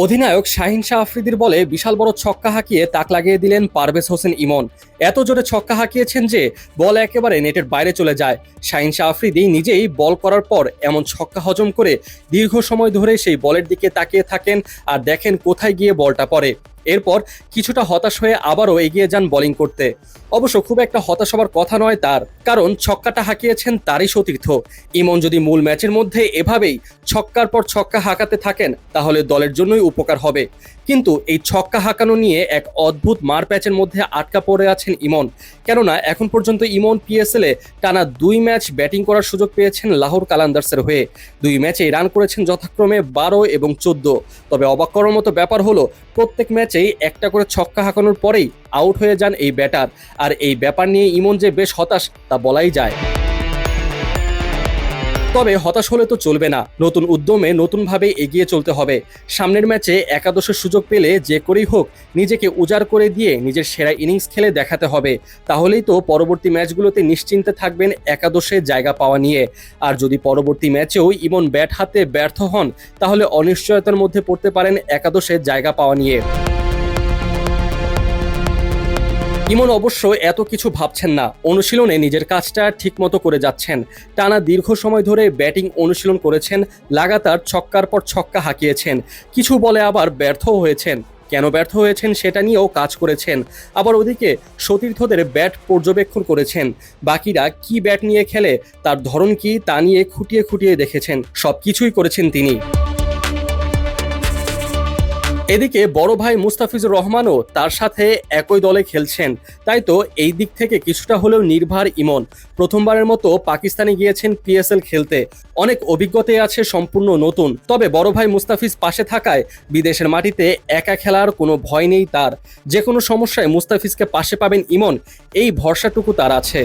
অধিনায়ক শাহিন শাহ আফ্রিদির বলে বিশাল বড় ছক্কা হাঁকিয়ে তাক লাগিয়ে দিলেন পারভেজ হোসেন ইমন। এত জোরে ছক্কা হাঁকিয়েছেন যে বল একেবারে নেটের বাইরে চলে যায়। শাহিন শাহ আফ্রিদি নিজেই বল করার পর এমন ছক্কা হজম করে দীর্ঘ সময় ধরে সেই বলের দিকে তাকিয়ে থাকেন আর দেখেন কোথায় গিয়ে বলটা পড়ে। এরপর কিছুটা হতাশ হয়ে আবারও এগিয়ে যান বোলিং করতে। অবশ্য খুব একটা হতাশ হবার কথা নয় তার, কারণ ছক্কাটা হাঁকিয়েছেন তারই সতীর্থ। ইমন যদি মূল ম্যাচের মধ্যে এভাবেই ছক্কার পর ছক্কা হাঁকাতে থাকেন তাহলে দলের জন্যই উপকার হবে। কিন্তু এই ছক্কা হাঁকানো নিয়ে এক অদ্ভুত মারপ্যাচের মধ্যে আটকা পড়ে আছেন ইমন। কেননা এখন পর্যন্ত ইমন পিএসএল এ টানা 2 ম্যাচ ব্যাটিং করার সুযোগ পেয়েছেন লাহোর কালান্দার্সের হয়ে। 2 ম্যাচে রান করেছেন যথাক্রমে 12 এবং 14। তবে অবাক করার মতো ব্যাপার হলো প্রত্যেক ম্যাচেই একটা করে ছক্কা হাঁকানোর পরেই আউট হয়ে যান এই ব্যাটার। আর এই ব্যাপার নিয়ে ইমন যে বেশ হতাশ তা বলাই যায়। তবে হতাশ হলে তো চলবে না, নতুন উদ্যমে নতুনভাবে এগিয়ে চলতে হবে। সামনের ম্যাচে একাদশের সুযোগ পেলে যে করেই হোক নিজেকে উজাড় করে দিয়ে নিজের সেরা ইনিংস খেলে দেখাতে হবে। তাহলেই তো পরবর্তী ম্যাচগুলোতে নিশ্চিন্তে থাকবেন একাদশে জায়গা পাওয়া নিয়ে। আর যদি পরবর্তী ম্যাচেও ইমন ব্যাট হাতে ব্যর্থ হন তাহলে অনিশ্চয়তার মধ্যে পড়তে পারেন একাদশে জায়গা পাওয়া নিয়ে। ইমন অবশ্য এত কিছু ভাবছেন না, অনুশীলনে নিজের কাজটা ঠিকমতো করে যাচ্ছেন। টানা দীর্ঘ সময় ধরে ব্যাটিং অনুশীলন করেছেন, লাগাতার ছক্কার পর ছক্কা হাঁকিয়েছেন। কিছু বলে আবার ব্যর্থও হয়েছেন, কেন ব্যর্থ হয়েছেন সেটা নিয়েও কাজ করেছেন। আবার ওদিকে সতীর্থদের ব্যাট পর্যবেক্ষণ করেছেন, বাকিরা কি ব্যাট নিয়ে খেলে, তার ধরন কি তা নিয়ে খুঁটিয়ে খুঁটিয়ে দেখেছেন। সবকিছুই করেছেন তিনি। এদিকে বড় ভাই মুস্তাফিজুর রহমানও তার সাথে একই দলে খেলছেন, তাই তো এই দিক থেকে কিছুটা হলেও নির্ভর ইমন। প্রথমবারের মতো পাকিস্তানে গিয়েছেন পিএসএল খেলতে, অনেক অভিজ্ঞতাই আছে, সম্পূর্ণ নতুন। তবে বড় ভাই মুস্তাফিজ পাশে থাকায় বিদেশের মাটিতে একা খেলার কোনো ভয় নেই তার। যে কোনো সমস্যায় মুস্তাফিজকে পাশে পাবেন ইমন, এই ভরসাটুকু তার আছে।